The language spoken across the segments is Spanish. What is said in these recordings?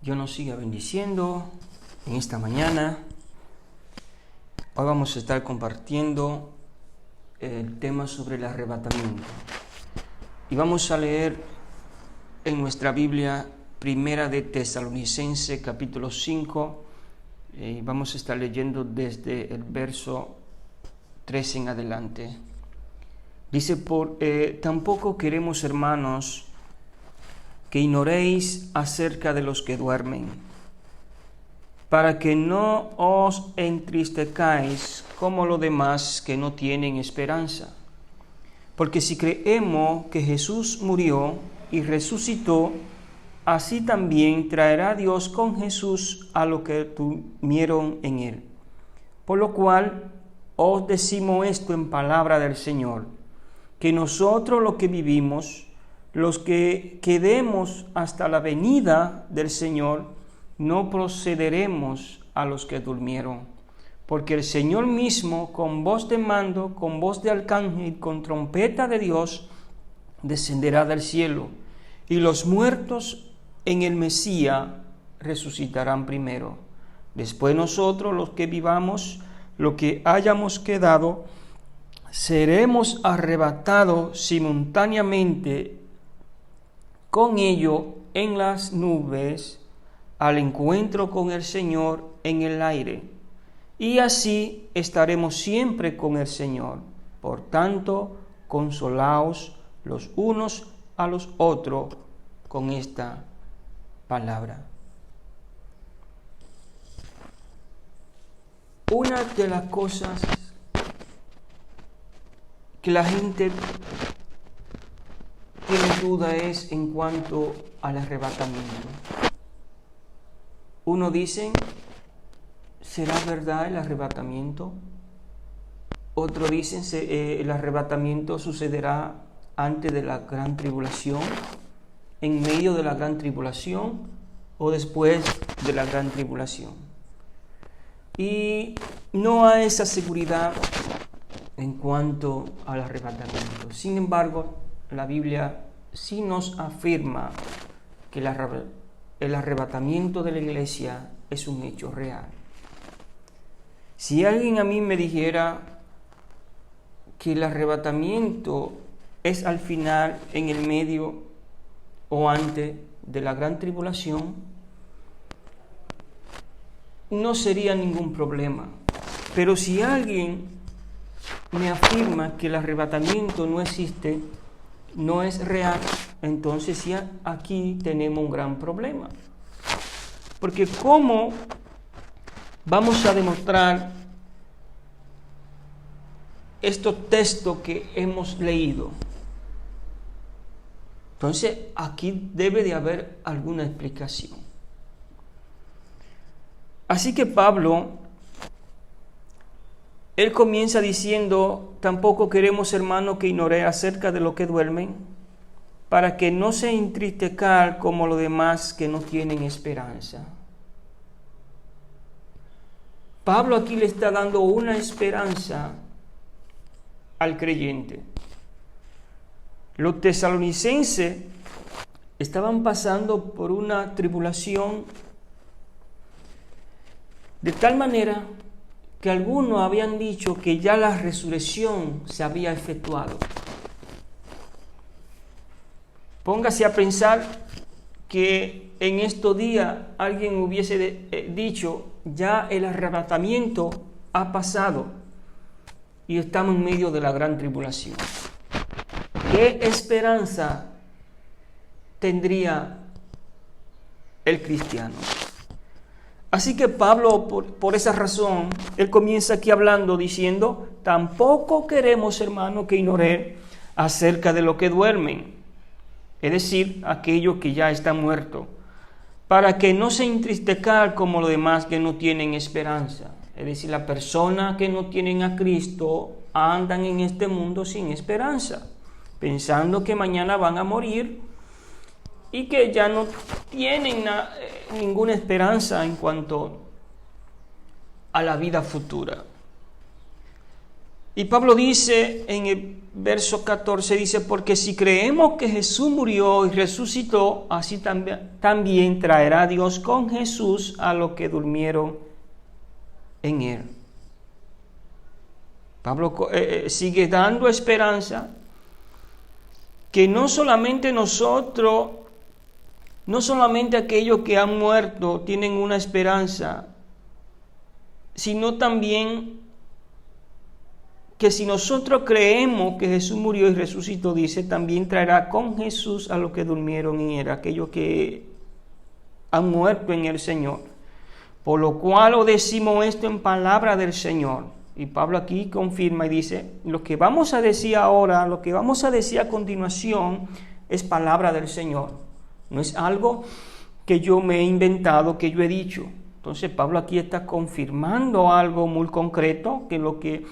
Dios nos siga bendiciendo en esta mañana. Hoy vamos a estar compartiendo el tema sobre el arrebatamiento. Y vamos a leer en nuestra Biblia Primera de Tesalonicenses capítulo 5. Vamos a estar leyendo desde el verso 3 en adelante. Dice, tampoco queremos, hermanos, que ignoréis acerca de los que duermen, para que no os entristezcáis como los demás que no tienen esperanza. Porque si creemos que Jesús murió y resucitó, así también traerá Dios con Jesús a los que durmieron en él. Por lo cual os decimos esto en palabra del Señor, que nosotros los que vivimos, los que quedemos hasta la venida del Señor, no procederemos a los que durmieron. Porque el Señor mismo, con voz de mando, con voz de arcángel, con trompeta de Dios, descenderá del cielo, y los muertos en el Mesías resucitarán primero. Después nosotros, los que vivamos, los que hayamos quedado, seremos arrebatados simultáneamente con ellos en las nubes al encuentro con el Señor en el aire. Y así estaremos siempre con el Señor. Por tanto, consolaos los unos a los otros con esta palabra. Una de las cosas que la gente tiene duda es en cuanto al arrebatamiento. Uno dice, ¿será verdad el arrebatamiento? Otro dicen, el arrebatamiento sucederá antes de la gran tribulación, en medio de la gran tribulación o después de la gran tribulación. Y no hay esa seguridad en cuanto al arrebatamiento. Sin embargo, la Biblia sí nos afirma que el arrebatamiento de la iglesia es un hecho real. Si alguien a mí me dijera que el arrebatamiento es al final, en el medio o antes de la gran tribulación, no sería ningún problema. Pero si alguien me afirma que el arrebatamiento no existe, no es real, entonces ya aquí tenemos un gran problema. Porque ¿cómo vamos a demostrar estos textos que hemos leído? Entonces aquí debe de haber alguna explicación. Así que Pablo, él comienza diciendo, tampoco queremos, hermanos, que ignoréis acerca de los que duermen, para que no se entristezcan como los demás que no tienen esperanza. Pablo aquí le está dando una esperanza al creyente. Los tesalonicenses estaban pasando por una tribulación de tal manera que algunos habían dicho que ya la resurrección se había efectuado. Póngase a pensar que en estos días alguien hubiese dicho, ya el arrebatamiento ha pasado y estamos en medio de la gran tribulación. ¿Qué esperanza tendría el cristiano? Así que Pablo, por esa razón, él comienza aquí hablando, diciendo, tampoco queremos, hermanos, que ignoren acerca de lo que duermen, es decir, aquellos que ya están muertos, para que no se entristezcan como los demás que no tienen esperanza. Es decir, las personas que no tienen a Cristo andan en este mundo sin esperanza, pensando que mañana van a morir y que ya no tienen ninguna esperanza en cuanto a la vida futura. Y Pablo dice en el verso 14, dice, porque si creemos que Jesús murió y resucitó, así también traerá Dios con Jesús a los que durmieron en él. Pablo sigue dando esperanza que no solamente nosotros, no solamente aquellos que han muerto tienen una esperanza, sino también que si nosotros creemos que Jesús murió y resucitó, dice, también traerá con Jesús a los que durmieron en él, aquellos que han muerto en el Señor. Por lo cual os decimos esto en palabra del Señor. Y Pablo aquí confirma y dice, lo que vamos a decir ahora, lo que vamos a decir a continuación, es palabra del Señor. No es algo que yo me he inventado, que yo he dicho. Entonces Pablo aquí está confirmando algo muy concreto, que lo que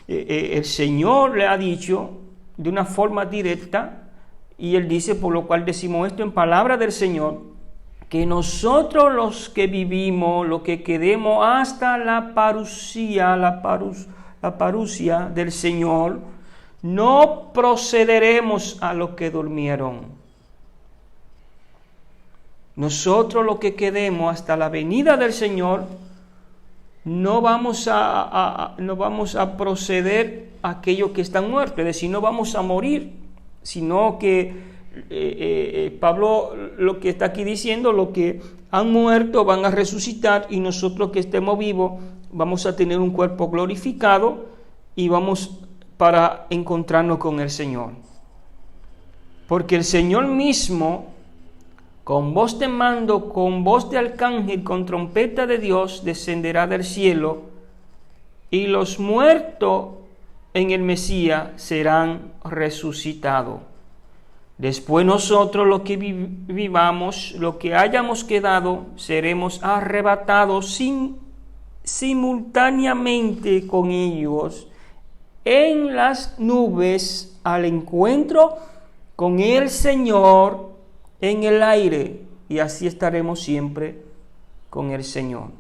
el Señor le ha dicho de una forma directa, y él dice, por lo cual decimos esto en palabra del Señor, que nosotros los que vivimos, los que quedemos hasta la parucía del Señor, no procederemos a los que durmieron. Nosotros los que quedemos hasta la venida del Señor, no vamos a proceder a aquellos que están muertos, es decir, no vamos a morir, sino que Pablo lo que está aquí diciendo, los que han muerto van a resucitar y nosotros que estemos vivos vamos a tener un cuerpo glorificado y vamos para encontrarnos con el Señor. Porque el Señor mismo, con voz de mando, con voz de arcángel, con trompeta de Dios, descenderá del cielo, y los muertos en el Mesías serán resucitados. Después nosotros, los que vivamos, los que hayamos quedado, seremos arrebatados simultáneamente con ellos en las nubes al encuentro con el Señor en el aire, y así estaremos siempre con el Señor.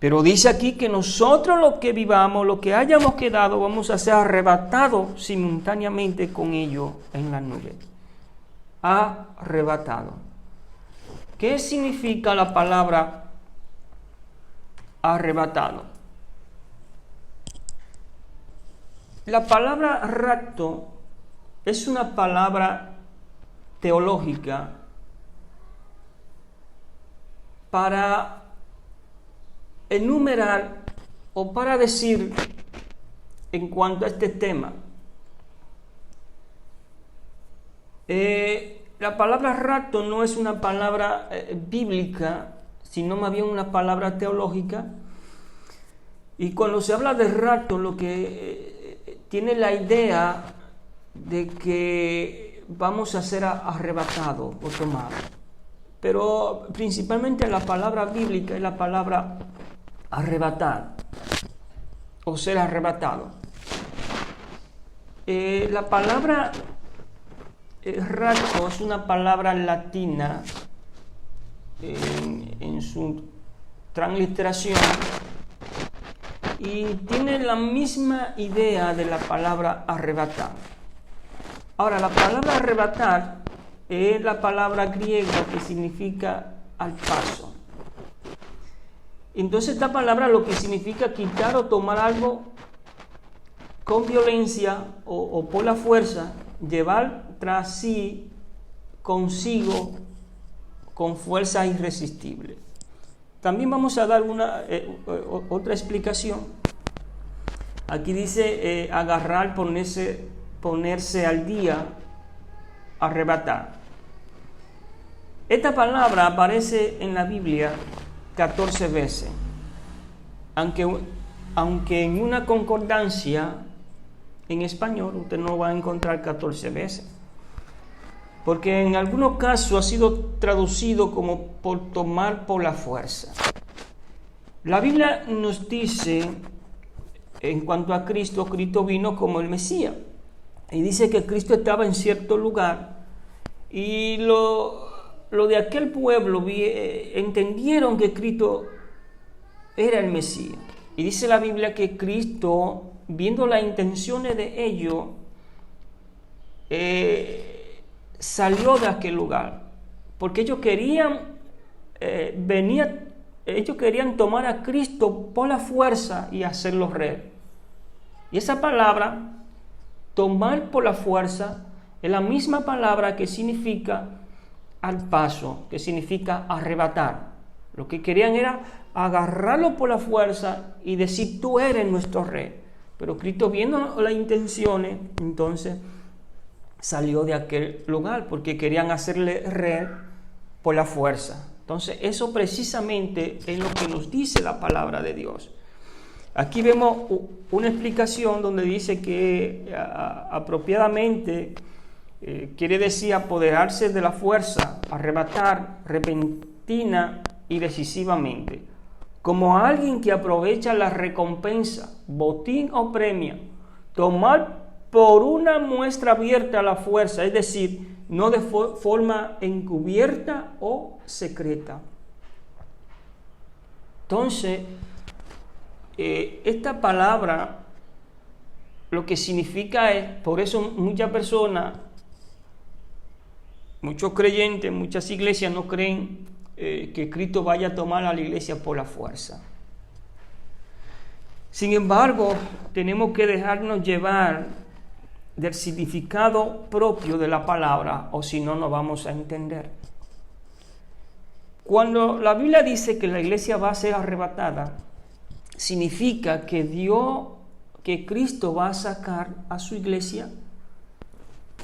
Pero dice aquí que nosotros los que vivamos, los que hayamos quedado, vamos a ser arrebatados simultáneamente con ellos en la nube. Arrebatado. ¿Qué significa la palabra arrebatado? La palabra rapto es una palabra teológica para enumerar o para decir en cuanto a este tema. La palabra rapto no es una palabra bíblica, sino más bien una palabra teológica. Y cuando se habla de rapto, lo que tiene la idea de que vamos a ser arrebatados o tomados. Pero principalmente la palabra bíblica es la palabra arrebatar o ser arrebatado. La palabra rapto es una palabra latina en su transliteración y tiene la misma idea de la palabra arrebatar. Ahora, la palabra arrebatar es la palabra griega que significa al paso. Entonces esta palabra lo que significa quitar o tomar algo con violencia o por la fuerza, llevar tras sí, consigo, con fuerza irresistible. También vamos a dar otra explicación. Aquí dice agarrar, ponerse al día, arrebatar. Esta palabra aparece en la Biblia 14 veces, aunque en una concordancia en español usted no va a encontrar 14 veces, porque en algunos casos ha sido traducido como por tomar por la fuerza. La Biblia nos dice, en cuanto a Cristo, Cristo vino como el Mesías, y dice que Cristo estaba en cierto lugar, y lo de aquel pueblo entendieron que Cristo era el Mesías. Y dice la Biblia que Cristo, viendo las intenciones de ellos, salió de aquel lugar, porque ellos querían ellos querían tomar a Cristo por la fuerza y hacerlo rey. Y esa palabra, tomar por la fuerza, es la misma palabra que significa al paso, que significa arrebatar. Lo que querían era agarrarlo por la fuerza y decir, tú eres nuestro rey. Pero Cristo, viendo las intenciones, entonces salió de aquel lugar, porque querían hacerle rey por la fuerza. Entonces, eso precisamente es lo que nos dice la palabra de Dios. Aquí vemos una explicación donde dice que apropiadamente quiere decir apoderarse de la fuerza, arrebatar, repentina y decisivamente, como alguien que aprovecha la recompensa, botín o premio, tomar por una muestra abierta la fuerza, es decir, no de forma encubierta o secreta. Entonces, esta palabra lo que significa es, por eso muchas personas, muchos creyentes, muchas iglesias no creen que Cristo vaya a tomar a la iglesia por la fuerza. Sin embargo, tenemos que dejarnos llevar del significado propio de la palabra, o si no, no vamos a entender. Cuando la Biblia dice que la iglesia va a ser arrebatada, significa que Cristo va a sacar a su iglesia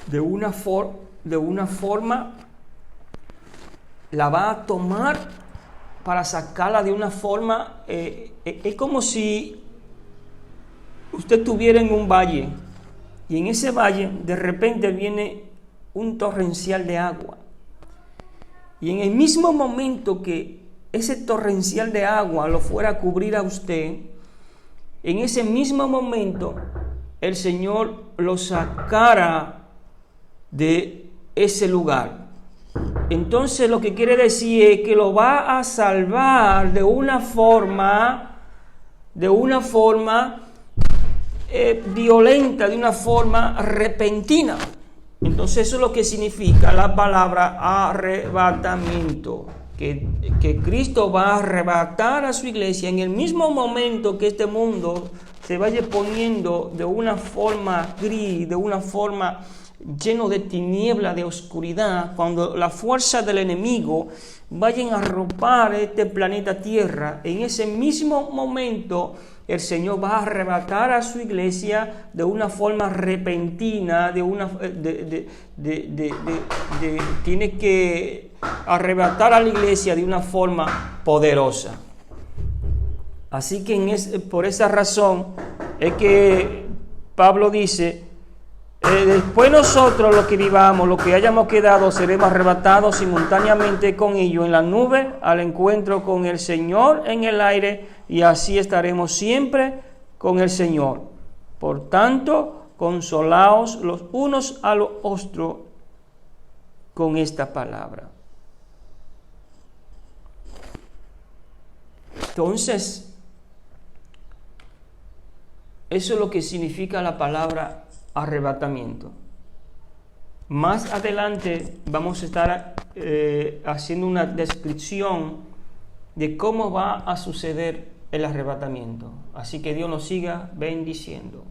de una forma, la va a tomar para sacarla de una forma, es como si usted estuviera en un valle, y en ese valle de repente viene un torrencial de agua. Y en el mismo momento que ese torrencial de agua lo fuera a cubrir a usted, en ese mismo momento el Señor lo sacara de ese lugar. Entonces lo que quiere decir es que lo va a salvar de una forma violenta, de una forma repentina. Entonces eso es lo que significa la palabra arrebatamiento, que Cristo va a arrebatar a su iglesia en el mismo momento que este mundo se vaya poniendo de una forma gris, de una forma lleno de tiniebla, de oscuridad, cuando la fuerza del enemigo vayan a arropar este planeta Tierra. En ese mismo momento el Señor va a arrebatar a su iglesia de una forma repentina, tiene que arrebatar a la iglesia de una forma poderosa. Así que por esa razón es que Pablo dice, después nosotros los que vivamos, los que hayamos quedado, seremos arrebatados simultáneamente con ellos en la nube al encuentro con el Señor en el aire, y así estaremos siempre con el Señor. Por tanto, consolaos los unos a los otros con esta palabra. Entonces, eso es lo que significa la palabra arrebatamiento. Más adelante vamos a estar haciendo una descripción de cómo va a suceder el arrebatamiento. Así que Dios nos siga bendiciendo.